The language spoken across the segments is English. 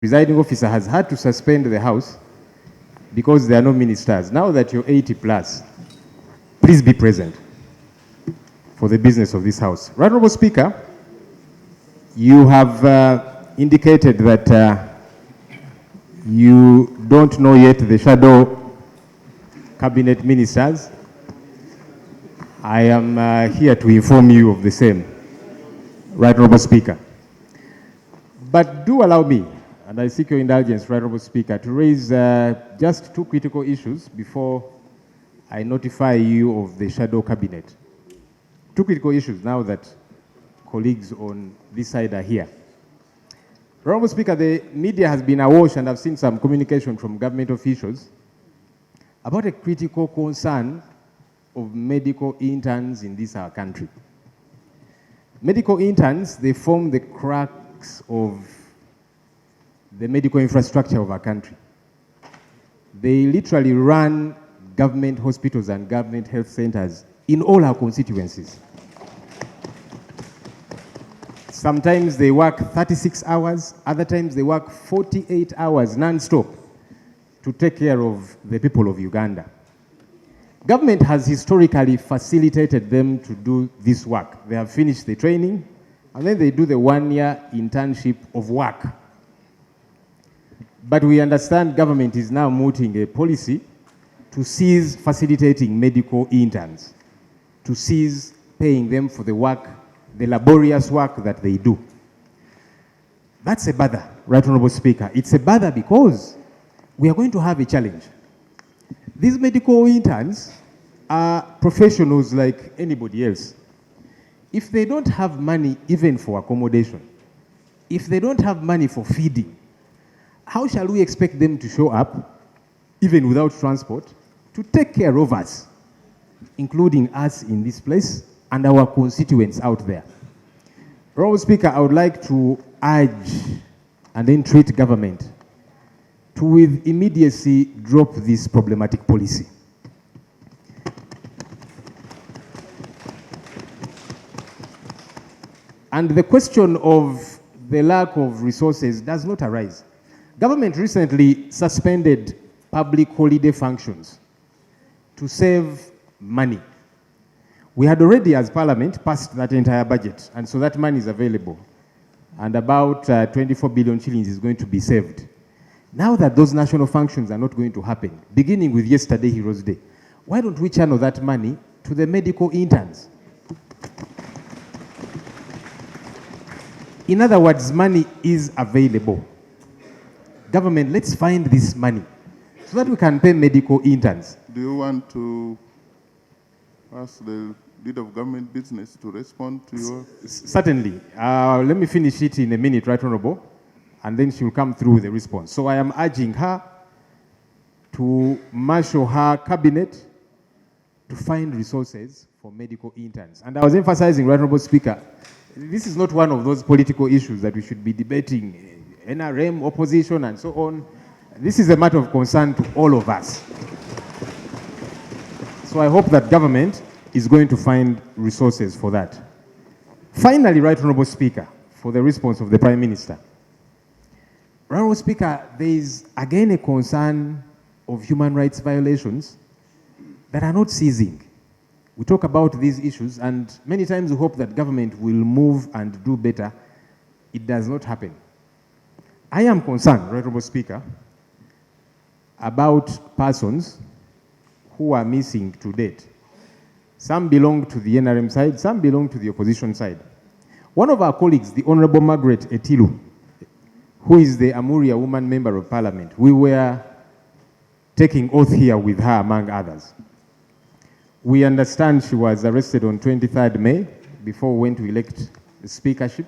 presiding officer has had to suspend the House because there are no ministers. Now that you're 80 plus, please be present for the business of this House. Right, Honorable Speaker, you have indicated that you don't know yet the shadow cabinet ministers. I am here to inform you of the same, Right, Honorable Speaker. But do allow me, and I seek your indulgence, Right, Honorable Speaker, to raise just two critical issues before I notify you of the shadow cabinet. Two critical issues now that colleagues on this side are here. Honorable Speaker, the media has been awash, and I've seen some communication from government officials about a critical concern of medical interns in this our country. Medical interns, they form the cracks of the medical infrastructure of our country. They literally run government hospitals and government health centers in all our constituencies. Sometimes they work 36 hours, other times they work 48 hours non-stop to take care of the people of Uganda. Government has historically facilitated them to do this work. They have finished the training, and then they do the 1-year internship of work. But we understand government is now mooting a policy to cease facilitating medical interns, to cease paying them for the work, the laborious work that they do. That's a bother, Right, Honorable Speaker. It's a bother because we are going to have a challenge. These medical interns are professionals like anybody else. If they don't have money even for accommodation, if they don't have money for feeding, how shall we expect them to show up, even without transport, to take care of us, including us in this place and our constituents out there? Honorable Speaker, I would like to urge and entreat government to with immediacy drop this problematic policy. And the question of the lack of resources does not arise. Government recently suspended public holiday functions to save money. We had already, as Parliament, passed that entire budget, and so that money is available. And about 24 billion shillings is going to be saved. Now that those national functions are not going to happen, beginning with yesterday, Heroes Day, why don't we channel that money to the medical interns? In other words, money is available. Government, let's find this money so that we can pay medical interns. Do you want to ask the leader of government business to respond to your... Certainly. Let me finish it in a minute, Right Honorable, and then she will come through with the response. So I am urging her to marshal her cabinet to find resources for medical interns. And I was emphasizing, Right Honorable Speaker, this is not one of those political issues that we should be debating, NRM, opposition, and so on. This is a matter of concern to all of us. So I hope that government is going to find resources for that. Finally, Right Honorable Speaker, for the response of the Prime Minister. Right Honorable Speaker, there is again a concern of human rights violations that are not ceasing. We talk about these issues, and many times we hope that government will move and do better. It does not happen. I am concerned, Right Honorable Speaker, about persons who are missing to date. Some belong to the NRM side, some belong to the opposition side. One of our colleagues, the Honorable Margaret Etilu, who is the Amuria Woman Member of Parliament, we were taking oath here with her, among others. We understand she was arrested on 23rd May before we went to elect the speakership.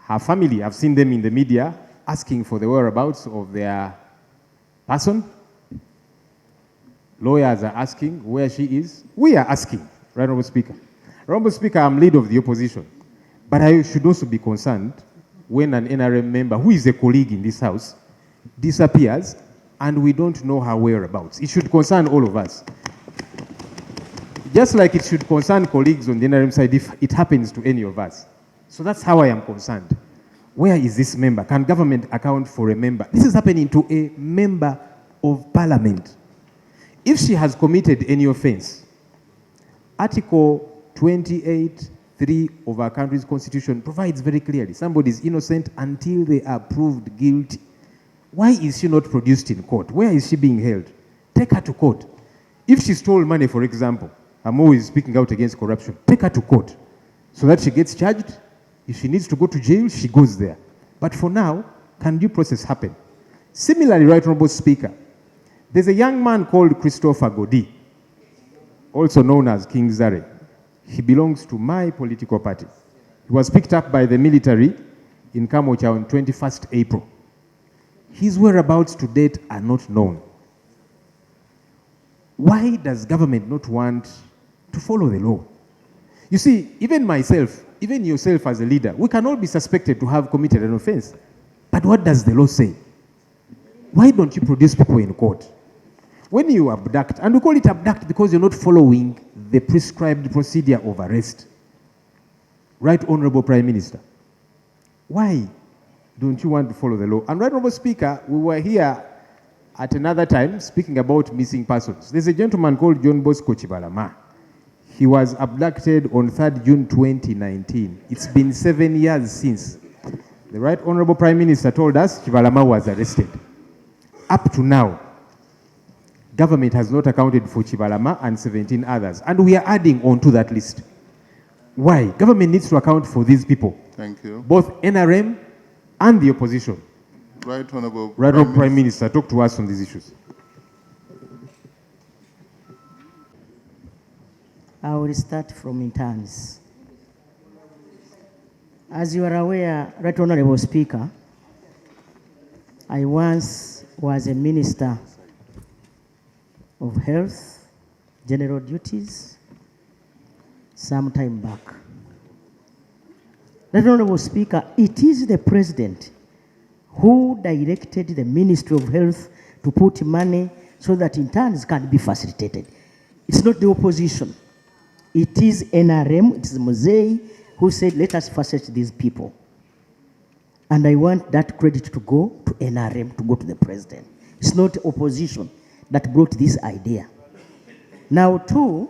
Her family, I've seen them in the media asking for the whereabouts of their person. Lawyers are asking where she is. We are asking, Right Honorable Speaker. Honorable Speaker, I'm leader of the opposition, but I should also be concerned when an NRM member, who is a colleague in this House, disappears and we don't know her whereabouts. It should concern all of us. Just like it should concern colleagues on the NRM side if it happens to any of us. So that's how I am concerned. Where is this member? Can government account for a member? This is happening to a member of parliament. If she has committed any offense, Article 28(3) of our country's constitution provides very clearly somebody is innocent until they are proved guilty. Why is she not produced in court? Where is she being held? Take her to court. If she stole money, for example, I'm always speaking out against corruption, take her to court so that she gets charged. If she needs to go to jail, she goes there. But for now, can due process happen? Similarly, Right Honorable Speaker, there's a young man called Christopher Godi, also known as King Zare. He belongs to my political party. He was picked up by the military in Kamocha on 21st April. His whereabouts to date are not known. Why does government not want to follow the law? You see, even myself, even yourself as a leader, we can all be suspected to have committed an offense. But what does the law say? Why don't you produce people in court? When you abduct, and we call it abduct because you're not following the prescribed procedure of arrest. Right Honorable Prime Minister, why don't you want to follow the law? And Right Honorable Speaker, we were here at another time speaking about missing persons. There's a gentleman called John Bosco Chibalama. He was abducted on 3rd June 2019. It's been 7 years since. The Right Honorable Prime Minister told us Chibalama was arrested. Up to now, government has not accounted for Chibalama and 17 others. And we are adding on to that list. Why? Government needs to account for these people. Thank you. Both NRM and the opposition. Right Honorable Prime Minister, talk to us on these issues. I will start from interns. As you are aware, Right Honorable Speaker, I once was a Minister of Health, General Duties, some time back. Right Honorable Speaker, it is the President who directed the Ministry of Health to put money so that interns can be facilitated. It's not the opposition. It is NRM, it is Mosei who said, let us facilitate these people. And I want that credit to go to NRM, to go to the President. It's not opposition that brought this idea. Now, too,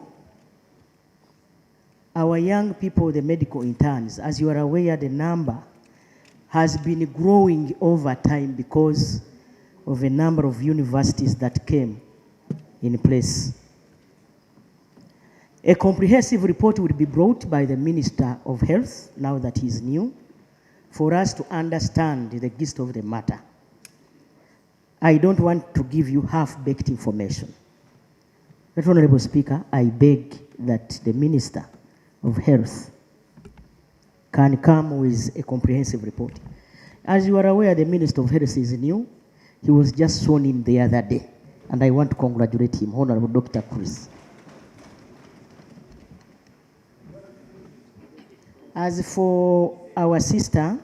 our young people, the medical interns, as you are aware, the number has been growing over time because of a number of universities that came in place. A comprehensive report will be brought by the Minister of Health, now that he is new, for us to understand the gist of the matter. I don't want to give you half-baked information. Right Honorable Speaker, I beg that the Minister of Health can come with a comprehensive report. As you are aware, the Minister of Health is new. He was just sworn in the other day, and I want to congratulate him, Honorable Dr. Cruz. As for our sister,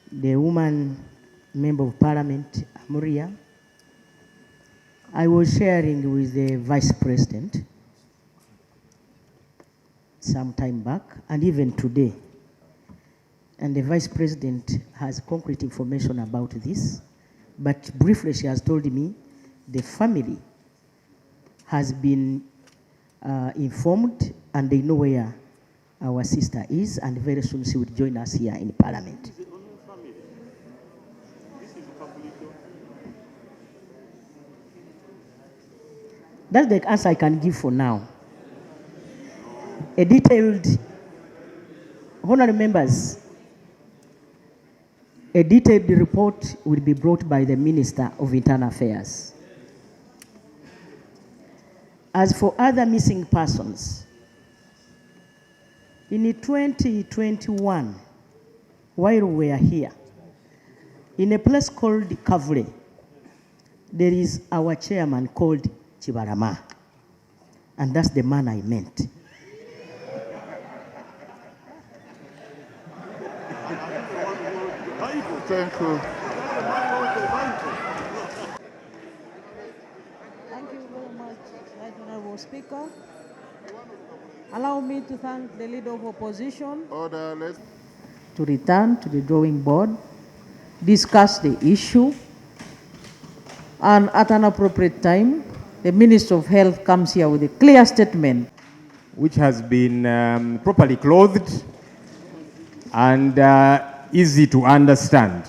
the woman member of Parliament, Amuria, I was sharing with the Vice President some time back, and even today. And the Vice President has concrete information about this, but briefly she has told me the family has been informed and they know where our sister is, and very soon she will join us here in Parliament. That's the answer I can give for now. A detailed, honorable members, a detailed report will be brought by the Minister of Internal Affairs. As for other missing persons, in 2021, while we are here, in a place called Kavule, there is our chairman called Chibalama, and that's the man I meant. Thank you. Thank you very much, Right Honorable Speaker. Allow me to thank the Leader of Opposition. Order, let's... to return to the drawing board, discuss the issue, and at an appropriate time, the Minister of Health comes here with a clear statement. Which has been properly clothed and easy to understand.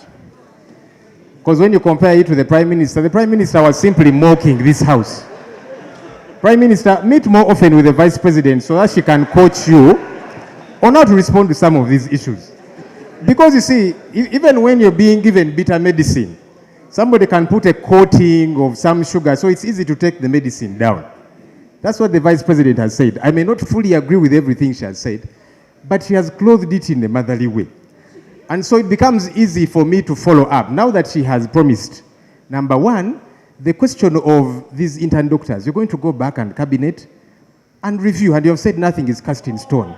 Because when you compare it to the Prime Minister was simply mocking this House. Prime Minister, meet more often with the Vice President so that she can coach you on how to respond to some of these issues. Because you see, even when you're being given bitter medicine, somebody can put a coating of some sugar, so it's easy to take the medicine down. That's what the Vice President has said. I may not fully agree with everything she has said, but she has clothed it in a motherly way. And so it becomes easy for me to follow up. Now that she has promised, number one, the question of these intern doctors, you're going to go back and cabinet and review, and you have said nothing is cast in stone.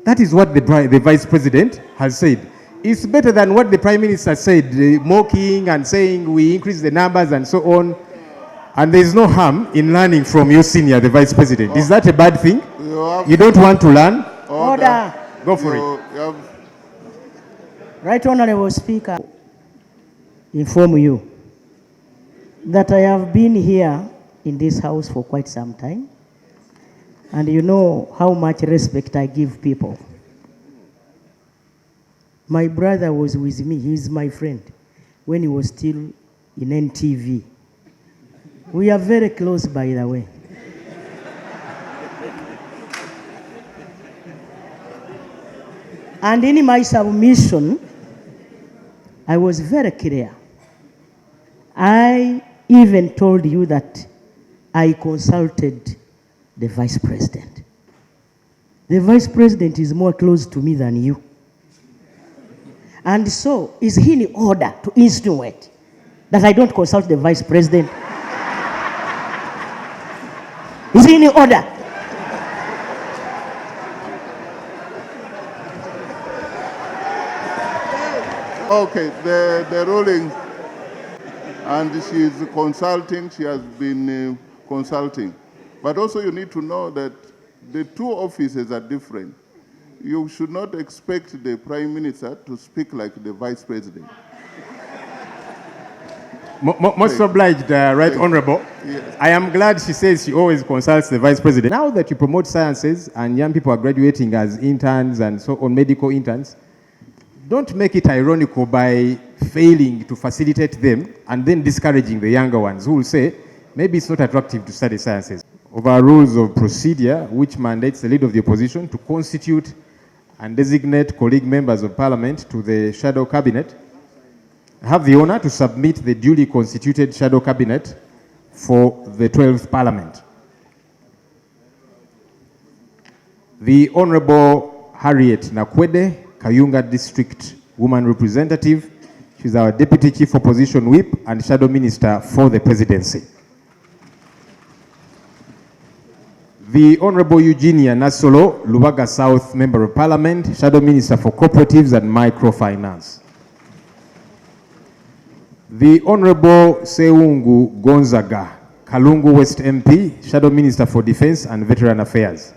That is what the Vice President has said. It's better than what the Prime Minister said, mocking and saying we increase the numbers and so on. And there is no harm in learning from your senior, the Vice President. Is that a bad thing? You don't want to learn? Order. Go for it. Right Honorable Speaker, inform you that I have been here in this House for quite some time, and you know how much respect I give people. My brother was with me, he's my friend, when he was still in NTV. We are very close, by the way. And in my submission, I was very clear. I even told you that I consulted the Vice President. The Vice President is more close to me than you. And so, is he in order to insinuate that I don't consult the Vice President? Is he in order? Okay, the ruling, and she is consulting, she has been consulting. But also you need to know that the two offices are different. You should not expect the Prime Minister to speak like the Vice President. Most obliged, Right Honorable. Yes. I am glad she says she always consults the Vice President. Now that you promote sciences and young people are graduating as interns and so on, medical interns, don't make it ironical by failing to facilitate them and then discouraging the younger ones who will say, maybe it's not attractive to study sciences. Of our rules of procedure, which mandates the leader of the opposition to constitute and designate colleague members of Parliament to the shadow cabinet, I have the honor to submit the duly constituted shadow cabinet for the 12th Parliament. The Honorable Harriet Nakwede, Kayunga District Woman Representative. She's our Deputy Chief Opposition Whip and Shadow Minister for the Presidency. The Honorable Eugenia Nasolo, Lubaga South Member of Parliament, Shadow Minister for Cooperatives and Microfinance. The Honorable Seungu Gonzaga, Kalungu West MP, Shadow Minister for Defense and Veteran Affairs.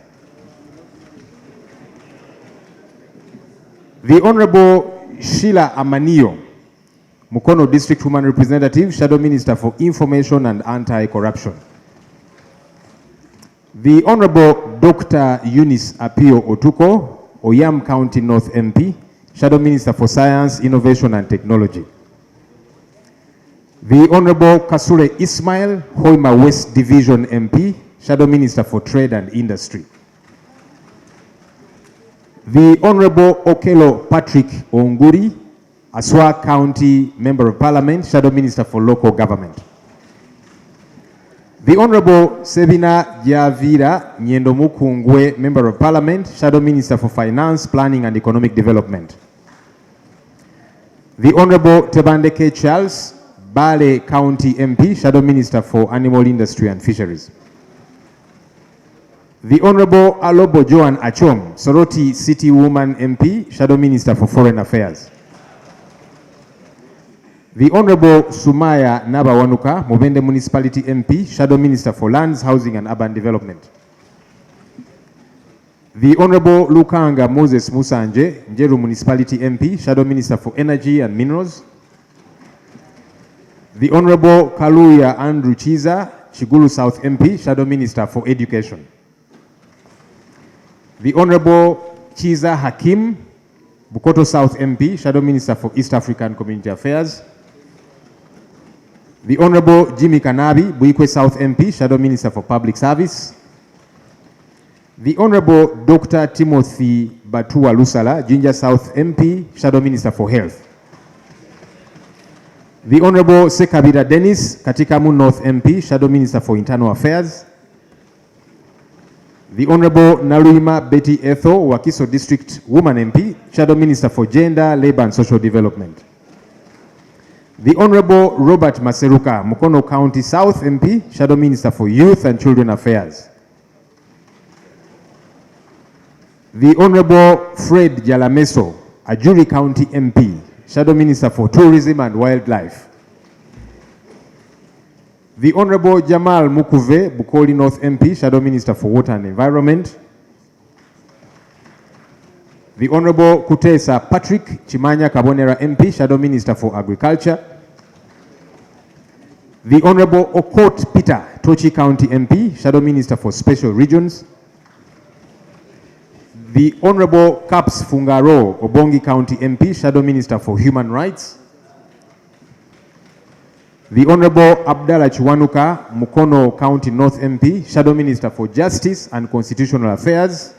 The Honorable Sheila Amanio, Mukono District Woman Representative, Shadow Minister for Information and Anti-Corruption. The Honorable Dr. Eunice Apio Otuko, Oyam County North MP, Shadow Minister for Science, Innovation and Technology. The Honorable Kasule Ismail, Hoima West Division MP, Shadow Minister for Trade and Industry. The Honorable Okelo Patrick Onguri, Aswa County Member of Parliament, Shadow Minister for Local Government. The Honorable Sebina Javira Nyendomukungwe, Member of Parliament, Shadow Minister for Finance, Planning and Economic Development. The Honorable Tebandeke Charles, Bale County MP, Shadow Minister for Animal Industry and Fisheries. The Honorable Alobo Joan Achom, Soroti City Woman MP, Shadow Minister for Foreign Affairs. The Honorable Sumaya Nabawanuka, Mubende Municipality MP, Shadow Minister for Lands, Housing and Urban Development. The Honorable Lukanga Moses Musanje, Njeru Municipality MP, Shadow Minister for Energy and Minerals. The Honorable Kaluya Andrew Chiza, Chigulu South MP, Shadow Minister for Education. The Honorable Chiza Hakim, Bukoto South MP, Shadow Minister for East African Community Affairs. The Honorable Jimmy Kanabi, Buikwe South MP, Shadow Minister for Public Service. The Honorable Dr. Timothy Batua Lusala, Jinja South MP, Shadow Minister for Health. The Honorable Sekabira Dennis, Katikamu North MP, Shadow Minister for Internal Affairs. The Honorable Naluima Betty Etho, Wakiso District Woman MP, Shadow Minister for Gender, Labor and Social Development. The Honorable Robert Maseruka, Mukono County South MP, Shadow Minister for Youth and Children Affairs. The Honorable Fred Jalameso, Ajuri County MP, Shadow Minister for Tourism and Wildlife. The Honorable Jamal Mukuve, Bukoli North MP, Shadow Minister for Water and Environment. The Honorable Kutesa Patrick Chimanya Kabonera MP, Shadow Minister for Agriculture. The Honorable Okot Peter, Tochi County MP, Shadow Minister for Special Regions. The Honorable Caps Fungaro, Obongi County MP, Shadow Minister for Human Rights. The Honorable Abdallah Chiwanuka, Mukono County North MP, Shadow Minister for Justice and Constitutional Affairs.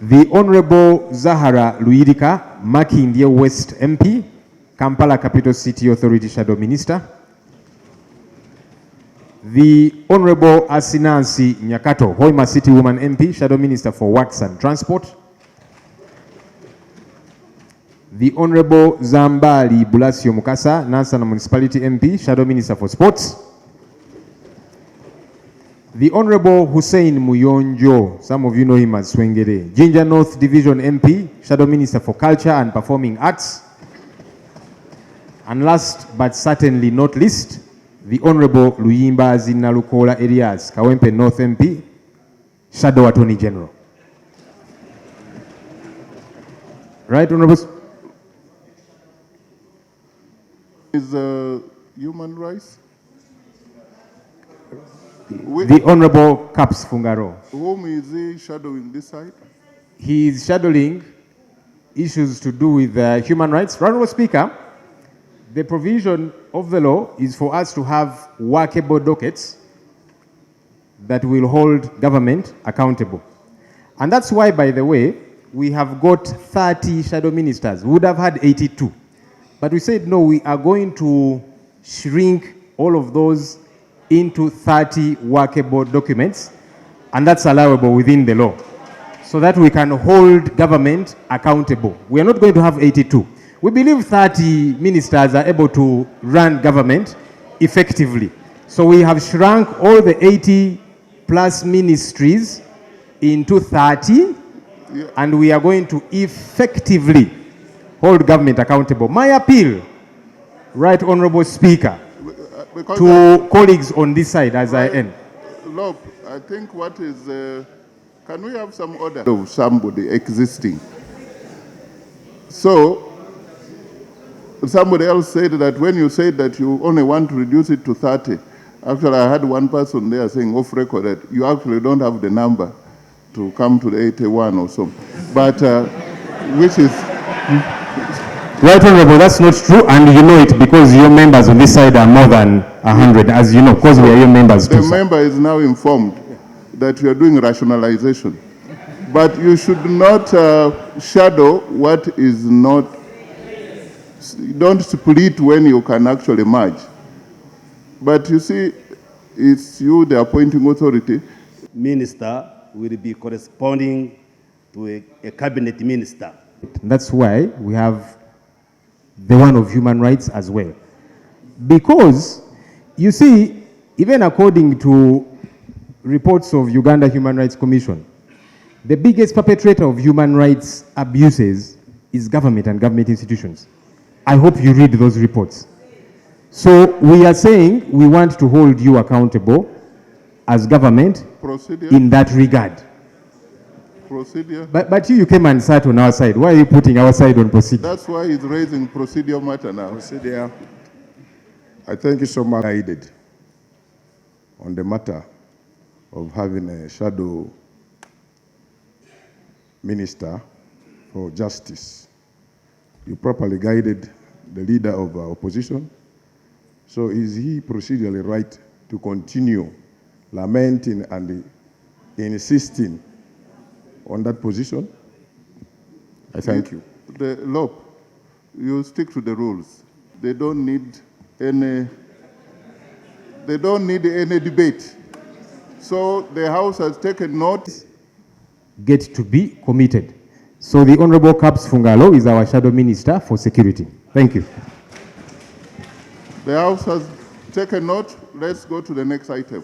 The Honorable Zahara Luidika, Makindye West MP, Kampala Capital City Authority Shadow Minister. The Honorable Asinansi Nyakato, Hoima City Woman MP, Shadow Minister for Works and Transport. The Honorable Zambali Bulasio Mukasa, Nansana Municipality MP, Shadow Minister for Sports. The Honorable Hussein Muyonjo, some of you know him as Swengere, Jinja North Division MP, Shadow Minister for Culture and Performing Arts. And last but certainly not least, the Honorable Luyimba Zinalukola Elias, Kawempe North MP, Shadow Attorney General. Right, Honorable? Is human rights? The Honorable Caps Fungaro. Whom is he shadowing this side? He is shadowing issues to do with human rights. Honorable Speaker, the provision of the law is for us to have workable dockets that will hold government accountable. And that's why, by the way, we have got 30 shadow ministers. We would have had 82. But we said, no, we are going to shrink all of those into 30 workable documents, and that's allowable within the law, so that we can hold government accountable. We are not going to have 82. We believe 30 ministers are able to run government effectively. So we have shrunk all the 80 plus ministries into 30, and we are going to effectively hold government accountable. My appeal, Right Honorable Speaker, to colleagues on this side as I end. Look, I think what is, can we have some order of somebody existing? So, somebody else said that when you said that you only want to reduce it to 30, actually I had one person there saying off record that you actually don't have the number to come to the 81 or so. But, which is... Right, Honorable, that's not true, and you know it because your members on this side are more than 100, as you know, because we are your members too. The member is now informed that you are doing rationalization. But you should not shadow what is not, don't split when you can actually merge. But you see, it's you, the appointing authority. Minister will be corresponding to a cabinet minister. That's why we have the one of human rights as well. Because, you see, even according to reports of Uganda Human Rights Commission, the biggest perpetrator of human rights abuses is government and government institutions. I hope you read those reports. So we are saying we want to hold you accountable as government in that regard. Procedure. But you came and sat on our side. Why are you putting our side on procedure? That's why he's raising procedure matter now. Procedure. I thank you so much. Guided on the matter of having a shadow minister for justice. You properly guided the leader of our opposition. So is he procedurally right to continue lamenting and insisting on that position? I thank you. The law, you stick to the rules. They don't need any debate. So the House has taken note. Get to be committed. So the Honorable Caps Fungalo is our shadow minister for security. Thank you. The House has taken note. Let's go to the next item.